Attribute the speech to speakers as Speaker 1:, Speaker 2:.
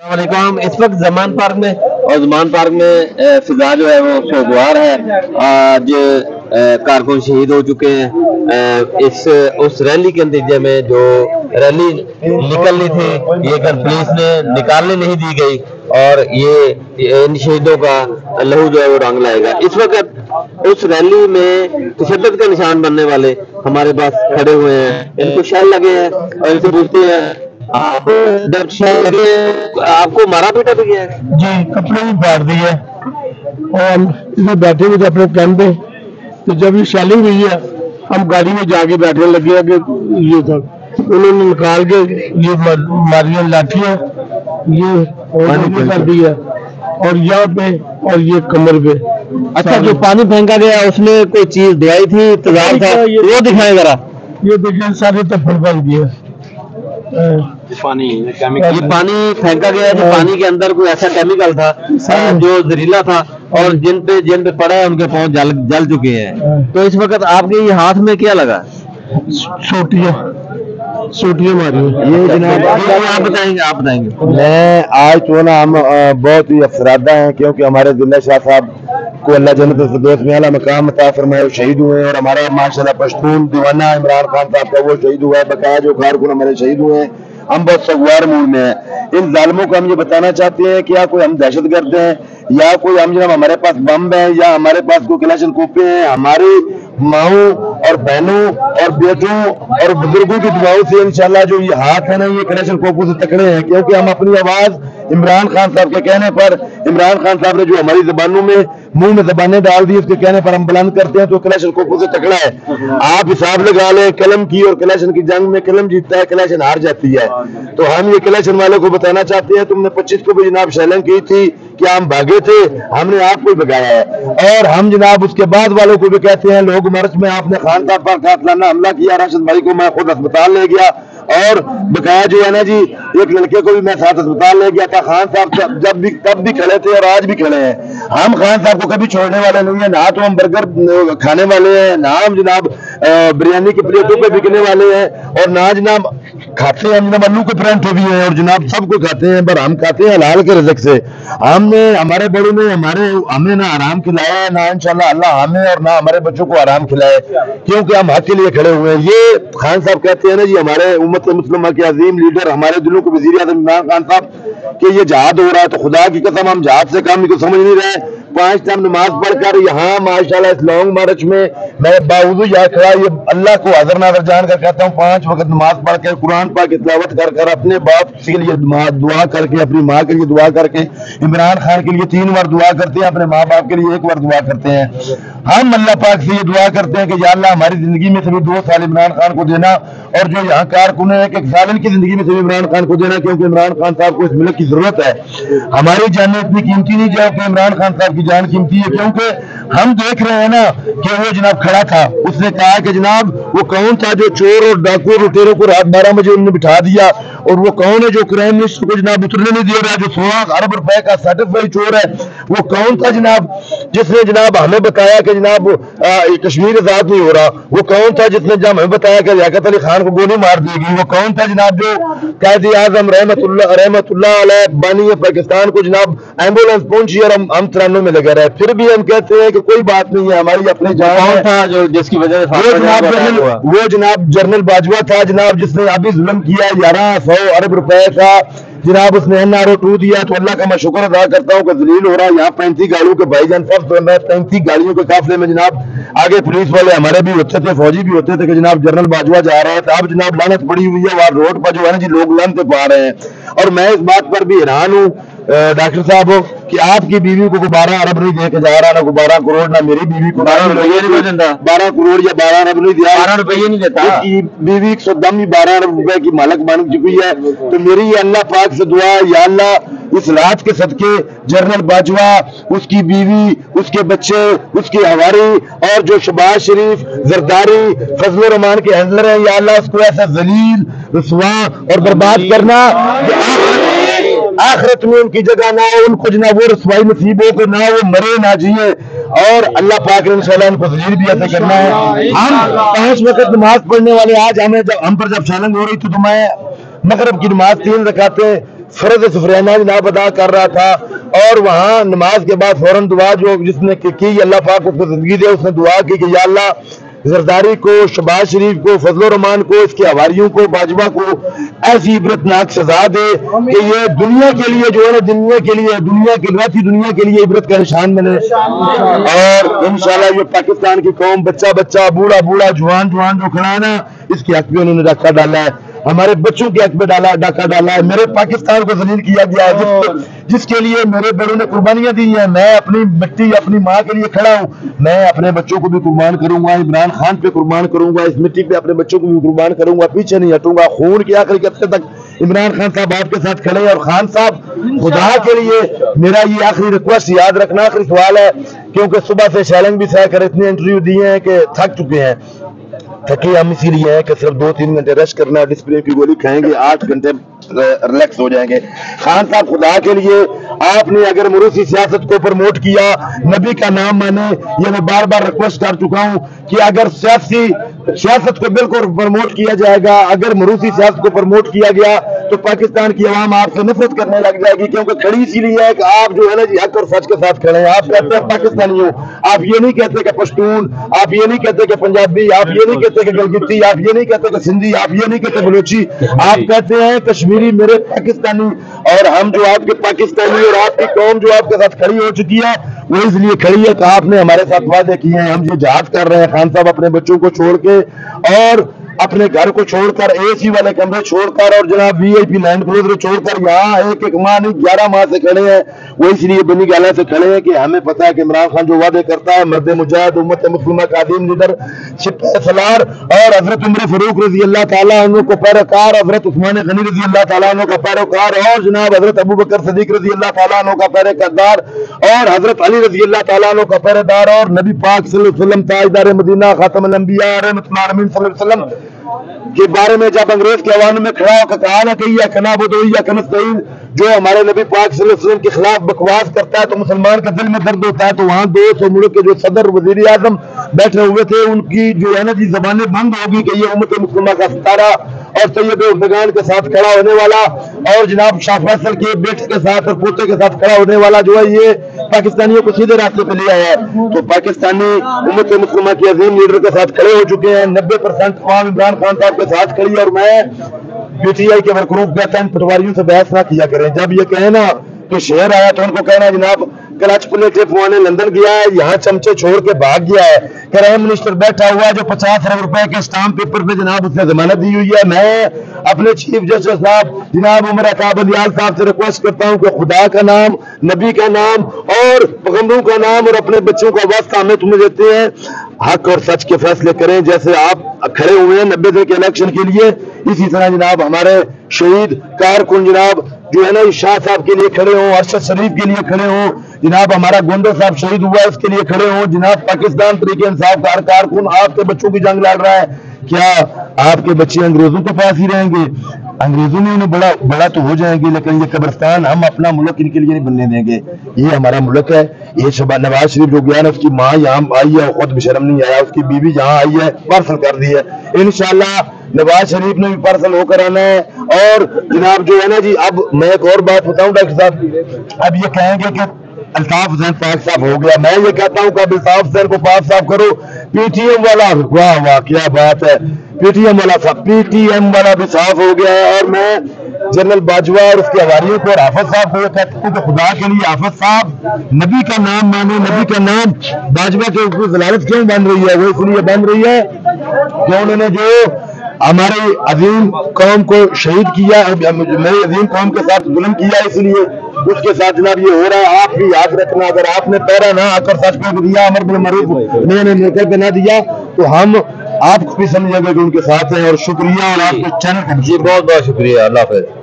Speaker 1: वालेकुम। इस वक्त जमान पार्क में और जमान पार्क में फिजा जो है वो खुशगवार है। आज कारकुन शहीद हो चुके हैं। इस उस रैली के नतीजे में जो रैली निकलनी थी लेकिन पुलिस ने निकालने नहीं दी गई और ये इन शहीदों का लहू जो है वो रंग लाएगा। इस वक्त उस रैली में तशद्दुद का निशान बनने वाले हमारे पास खड़े हुए हैं। इनको शैल लगे हैं और इनसे पूछते हैं आपको मारा पीटा भी गया है?
Speaker 2: जी, कपड़े भी फाड़ दिए और इसमें बैठे हुए थे अपने कैंप पे। तो जब ये शैलिंग हुई है हम गाड़ी में जाके बैठने लगे कि ये था, उन्होंने निकाल के ये मारियां लाठियां ये कर दी है और यहाँ पे और ये कमर पे।
Speaker 1: अच्छा, जो पानी फेंका गया उसमें कोई चीज दवाई थी, तेजाब था, वो दिखाएं जरा।
Speaker 2: ये देखिए सारे तफड़ कर दिए।
Speaker 1: ये पानी फेंका गया है, जो पानी के अंदर कोई ऐसा केमिकल था जो जहरीला था और जिन पे पड़ा है उनके पाँव जल चुके हैं। तो इस वक्त आपके ये हाथ में क्या लगा?
Speaker 2: सोटियां मारी।
Speaker 1: ये जनाब आप बताएंगे।
Speaker 3: मैं आज तो ना हम बहुत ही अफसरादा हैं क्योंकि हमारे दिल्ला शाह साहब को अल्लाह जन्नत फिरदौस में आला मकाम अता फरमाए, शहीद हुए हैं। और हमारे माशाल्लाह पश्तून दीवाना इमरान खान साहब का वो शहीद हुआ है, बकाया जो कारकुन हमारे शहीद हुए हैं। हम बहुत सगवार मूड में हैं। इन जालिमों को हम ये बताना चाहते हैं कि या कोई हम दहशतगर्द हैं या कोई हम जनाब हमारे पास बम है या हमारे पास कोई कलेक्शन कोपे हैं। हमारी माओं और बहनों और बेटों और बुजुर्गों की दुआओं से इंशाल्लाह जो ये हाथ है ना ये कलेक्शन कोपों से तकड़े हैं, क्योंकि हम अपनी आवाज इमरान खान साहब के कहने पर, इमरान खान साहब ने जो हमारी जबानों में मुंह में जबानें डाल दी उसके कहने पर हम बुलंद करते हैं, तो कलेक्शन कोपों से तकड़ा है। आप हिसाब लगा लें, कलम की और कलेक्शन की जंग में कलम जीतता है, कलेक्शन हार जाती है। तो हम ये कलेक्शन वालों को बताना चाहते हैं, तुमने 25 को भी जनाब शैलिंग की थी, क्या हम भागे थे? हमने आपको ही भगाया है। और हम जनाब उसके बाद वालों को भी कहते हैं, लोग मार्च में आपने खान साहब पर कातलाना हमला किया, राशिद भाई को मैं खुद अस्पताल ले गया और बकाया जो है ना जी एक लड़के को भी मैं साथ अस्पताल ले गया था। खान साहब जब भी तब भी खड़े थे और आज भी खड़े हैं। हम खान साहब को कभी छोड़ने वाले नहीं है, ना तो हम बर्गर खाने वाले हैं, ना हम जनाब बिरयानी की प्लेटों पे बिकने वाले हैं और ना जनाब खाते हैं हम जनाब आलू के परांठे भी हैं और जनाब सबको खाते हैं, पर हम खाते हैं हलाल के रिज़्क़ से। हमने हमारे बड़ों ने हमें ना आराम खिलाया है, ना इंशाल्लाह अल्लाह हमें और ना हमारे बच्चों को आराम खिलाए, क्योंकि हम हक के लिए खड़े हुए हैं। ये खान साहब कहते हैं ना जी, हमारे उम्मत मुस्लिमा के अजीम लीडर, हमारे दिलों के वज़ीर आज़म इमरान खान साहब कि ये जहाद हो रहा है, तो खुदा की कसम हम जहाद से काम को समझ नहीं रहे। 5 टाइम नमाज पढ़कर यहाँ माशाल्लाह इस लॉन्ग मार्च में मैं बावजूद यहाँ खड़ा ये अल्लाह को हाज़िर नाज़िर जान कर कहता हूँ, 5 वक्त नमाज पढ़ के कुरान पाक की तिलावत कर अपने बाप के लिए दुआ करके, अपनी माँ के लिए दुआ करके, इमरान खान के लिए 3 बार दुआ करते हैं, अपने माँ बाप के लिए 1 बार दुआ करते हैं। हम अल्लाह पाक से ये दुआ करते हैं कि या अल्लाह हमारी जिंदगी में सभी 2 साल इमरान खान को देना और जो यहाँ कारकुन है 1 साल इनकी जिंदगी में सभी इमरान खान को देना, क्योंकि इमरान खान साहब को इस मुल्क की जरूरत है। हमारी जान इतनी कीमती नहीं जो कि इमरान खान साहब की जान कीमती है, क्योंकि हम देख रहे हैं ना कि वो जनाब खड़ा था, उसने कहा कि जनाब वो कौन था जो चोर और डाकू लुटेरों को रात 12 बजे उन्होंने बिठा दिया, और वो कौन है जो क्राइम मिनिस्टर को जनाब उतरने नहीं दे रहा है, जो 16 अरब रुपए का सर्टिफाइड चोर है, वो कौन था जनाब जिसने जनाब हमें बताया कि जनाब कश्मीर आजाद नहीं हो रहा, वो कौन था जिसने जब हमें बताया कि लियाकत अली खान को गोली मार देगी, वो कौन था जनाब जो कायदे आजम रहमतुल्लाह अलैह बानी पाकिस्तान को जनाब एम्बुलेंस पहुंची और हम तरानों में लगे रहे, फिर भी हम कहते हैं कि कोई बात नहीं है, हमारी अपनी जान था
Speaker 1: जो जिसकी वजह से
Speaker 3: वो जनाब जनरल बाजवा था जनाब, जिसने अभी जुल्म किया 1100 अरब रुपए का जनाब उसने NRO 2 दिया। तो अल्लाह का मैं शुक्र अदा करता हूँ कि जलील हो रहा है। यहाँ 35 गाड़ियों के भाईजान सब 35 गाड़ियों के काफिले में जनाब आगे पुलिस वाले हमारे भी होते थे, फौजी भी होते थे कि जनाब जनरल बाजवा जा रहा है, तो अब जनाब लानत पड़ी हुई है वहाँ रोड पर जो है ना जी लोग लानत पा रहे हैं। और मैं इस बात पर भी हैरान हूँ डॉक्टर साहब कि आपकी बीवी को 12 अरब नहीं दे के जा रहा, ना 12 करोड़, ना मेरी बीवी को 12 करोड़ या 12 अरब नहीं दिया, 12 रुपये नहीं देता। बीवी 12 अरब रुपए की मालिक बन चुकी है। तो मेरी ये अल्लाह पाक से दुआ है, या अल्लाह इस रात के सदके जनरल बाजवा, उसकी बीवी, उसके बच्चे, उसकी हवारी और जो शबाज शरीफ जरदारी फजल रहमान के हैंडलर हैं, या अल्लाह उसको ऐसा जलील रुसवा और बर्बाद करना आखिरत में उनकी जगह ना हो, उनको जनाब वो रसवाई नसीब हो कि ना वो मरे ना जिए, और अल्लाह पाक ने इंशाल्लाह उनको जलील भी ऐसा करना है। हम 5 वक्त नमाज पढ़ने वाले आज हमें जब हम पर जब शैलिंग हो रही थी तो मैं मगरिब की नमाज 3 रकातें فرض سفرانہ جناب ادا کر رہا تھا، اور وہاں نماز کے بعد فوراً دعا جو جس نے کی اللہ پاک اس کو زندگی دے، اس نے دعا کی کہ یا اللہ زرداری کو، شہباز شریف کو، فضل الرحمان کو، اس کے حواریوں کو، باجوہ کو ایسی عبرتناک سزا دے کہ یہ دنیا کے لیے جو ہے نا، دنیا کے لیے، دنیا کی رہتی دنیا کے لیے عبرت کا نشان بنے، اور انشاءاللہ یہ پاکستان کی قوم، بچہ بچہ، بوڑھا بوڑھا، جوان جوان جو کھڑا ہے نا، اس کے حق میں انہوں نے ڈاکہ ڈالا ہے، ہمارے بچوں کے حق میں ڈاکہ ڈالا ہے، میرے پاکستان کو ذلیل کیا گیا ہے، جس کے لیے میرے بڑوں نے قربانیاں دی ہیں۔ میں اپنی مٹی، اپنی ماں کے لیے کھڑا ہوں، میں اپنے بچوں کو بھی قربان کروں گا، عمران خان پہ قربان کروں گا، اس مٹی پہ اپنے بچوں کو بھی قربان کروں گا، پیچھے نہیں ہٹوں گا، خون کے آخری قطرے تک عمران خان صاحب آپ کے ساتھ کھڑے ہیں۔ اور خان صاحب خدا کے لیے میرا یہ آخری ریکویسٹ یاد رکھنا، آخری سوال ہے، کیونکہ صبح سے شیلنگ بھی سہ کر اتنے انٹرویو دیے ہیں کہ تھک چکے ہیں، تھکے ہم اسی لیے ہیں کہ صرف 2-3 گھنٹے ریسٹ کرنا ہے، ڈسپلن کی گولی کھائیں گے، 8 گھنٹے ریلیکس ہو جائیں گے۔ خان صاحب خدا کے لیے آپ نے اگر موروثی سیاست کو پروموٹ کیا، نبی کا نام مانے، یہ میں بار بار ریکویسٹ کر چکا ہوں کہ اگر سیاست کو بالکل پروموٹ کیا جائے گا، اگر موروثی سیاست کو پروموٹ کیا گیا تو پاکستان کی عوام آپ سے نفرت کرنے لگ جائے گی، کیونکہ کھڑی اسی لیے ہے کہ آپ جو ہے نا جی حق اور سچ کے ساتھ کھڑے ہیں۔ آپ کہتے ہیں پاکستانی ہو، آپ یہ نہیں کہتے کہ پشتون، آپ یہ نہیں کہتے کہ پنجابی، آپ یہ نہیں کہتے کہ گلگتی، آپ یہ نہیں کہتے کہ سندھی، آپ یہ نہیں کہتے بلوچی، آپ کہتے ہیں کشمیری میرے پاکستانی، اور ہم جو آپ کے پاکستانی اور آپ کی قوم جو آپ کے ساتھ کھڑی ہو چکی ہے وہ اس لیے کھڑی ہے کہ آپ نے ہمارے ساتھ وعدے کیے ہیں۔ ہم یہ جہاد کر رہے ہیں خان صاحب، اپنے بچوں کو چھوڑ کے اور اپنے گھر کو چھوڑ کر، اے سی والے کمرے چھوڑ کر، اور جناب وی آئی پی لینڈ کروزر چھوڑ کر یہاں ایک ماہ نہیں 11 ماہ سے کھڑے ہیں۔ وہ اس لیے بنی گالہ سے کھڑے ہیں کہ ہمیں پتا ہے کہ عمران خان جو وعدے کرتا ہے، مرد مجاہد، امت مسلمہ کا عظیم لیڈر، سپاہ سالار، اور حضرت عمر فاروق رضی اللہ تعالیٰ عنہ کو پیروکار، حضرت عثمان غنی رضی اللہ تعالیٰ عنہ کا پیروکار، اور جناب حضرت ابوبکر صدیق رضی اللہ تعالیٰ عنہ کا پیروکار، اور حضرت علی رضی اللہ تعالیٰ عنہ کا پیروکار، اور نبی پاک صلی اللہ علیہ وسلم تاجدار مدینہ، خاتم الانبیاء، رحمت العالمین صلی اللہ علیہ وسلم کے بارے میں جب انگریز کے عوام میں کھڑا ہو کے کہا نا کہ یا کنابود یا کنستعین، جو ہمارے نبی پاک صلی اللہ علیہ وسلم کے خلاف بکواس کرتا ہے تو مسلمان کا دل میں درد ہوتا ہے، تو وہاں 200 ملک کے جو صدر وزیر اعظم بیٹھے ہوئے تھے، ان کی جو ہے نا جی زبانیں بند ہوگی کہ یہ امت مسلمہ کا ستارہ اور سید اردگان کے ساتھ کھڑا ہونے والا، اور جناب شاہ فیصل کے بیٹے کے ساتھ اور پوتے کے ساتھ کھڑا ہونے والا جو ہے یہ پاکستانیوں کو سیدھے راستے پہ لے آیا ہے۔ تو پاکستانی امت مسلمہ کے عظیم لیڈر کے ساتھ کھڑے ہو چکے ہیں، 90% عوام عمران خان صاحب کے ساتھ کھڑی ہے، اور میں پی ٹی آئی کے ورکروں کہتا ہے پٹواریوں سے بحث نہ کیا کریں، جب یہ کہیں نا کہ شہر آیا تو ان کو کہنا جناب کلچ پلیٹ پوانے لندن گیا ہے، یہاں چمچے چھوڑ کے بھاگ گیا ہے، کرائم منسٹر بیٹھا ہوا ہے جو 50 ارب روپے کے اسٹامپ پیپر پہ جناب اس نے ضمانت دی ہوئی ہے۔ میں اپنے چیف جسٹس صاحب جناب عمر عطا بندیال صاحب سے ریکویسٹ کرتا ہوں کہ خدا کا نام، نبی کا نام اور پیغمبروں کا نام اور اپنے بچوں کا واسطہ ہمیں تمہیں دیتے ہیں، حق اور سچ کے فیصلے کریں، جیسے آپ کھڑے ہوئے ہیں 90 دن کے الیکشن کے لیے، اسی طرح جناب ہمارے شہید کارکن جناب جو ہے نا شاہ صاحب کے لیے کھڑے ہوں، ارشد شریف کے لیے کھڑے ہوں، جناب ہمارا گونڈو صاحب شہید ہوا ہے اس کے لیے کھڑے ہوں، جناب پاکستان تحریک انصاف کا ہر کارکن آپ کے بچوں کی جنگ لڑ رہا ہے، کیا آپ کے بچے انگریزوں کے پاس ہی رہیں گے؟ انگریزوں میں انہیں بڑا تو ہو جائیں گے، لیکن یہ قبرستان ہم اپنا ملک ان کے لیے نہیں بننے دیں گے، یہ ہمارا ملک ہے۔ یہ نواز شریف جو گیا نا، اس کی ماں یہاں آئی ہے، خود بشرم نہیں آیا، اس کی بیوی یہاں آئی ہے، پارسل کر دی ہے، انشاءاللہ نواز شریف نے بھی پارسل ہو کر آنا ہے۔ اور جناب جو ہے نا جی، اب میں ایک اور بات بتاؤں ڈاکٹر صاحب، اب یہ کہیں گے کہ الطاف حسین پاک صاحب ہو گیا، میں یہ کہتا ہوں کہ اب الطاف حسین کو پاک صاحب کرو، پی ٹی ایم والا، واہ واہ کیا بات ہے، پی ٹی ایم والا صاحب، پی ٹی ایم والا بھی صاف ہو گیا ہے۔ اور میں جنرل باجوہ اور اس کے حواریوں کو اور حافظ صاحب کو یہ کہتا ہوں کہ خدا کے لیے حافظ صاحب نبی کا نام مانو، نبی کا نام، باجوہ کے اوپر ضلالت کیوں بن رہی ہے؟ وہ اس لیے بن رہی ہے کہ انہوں نے جو ہمارے عظیم قوم کو شہید کیا، میری عظیم قوم کے ساتھ ظلم کیا، اس لیے اس کے ساتھ جناب یہ ہو رہا ہے۔ آپ بھی یاد رکھنا، اگر آپ نے پیرا نہ آ کر سچ پہ دیا، امر بالمعروف میں نے موقع پہ نہ دیا، تو ہم آپ کو بھی سمجھیں گے کہ ان کے ساتھ ہیں۔ اور شکریہ، اور آپ کے چینل کا
Speaker 1: جی بہت بہت شکریہ، اللہ حافظ۔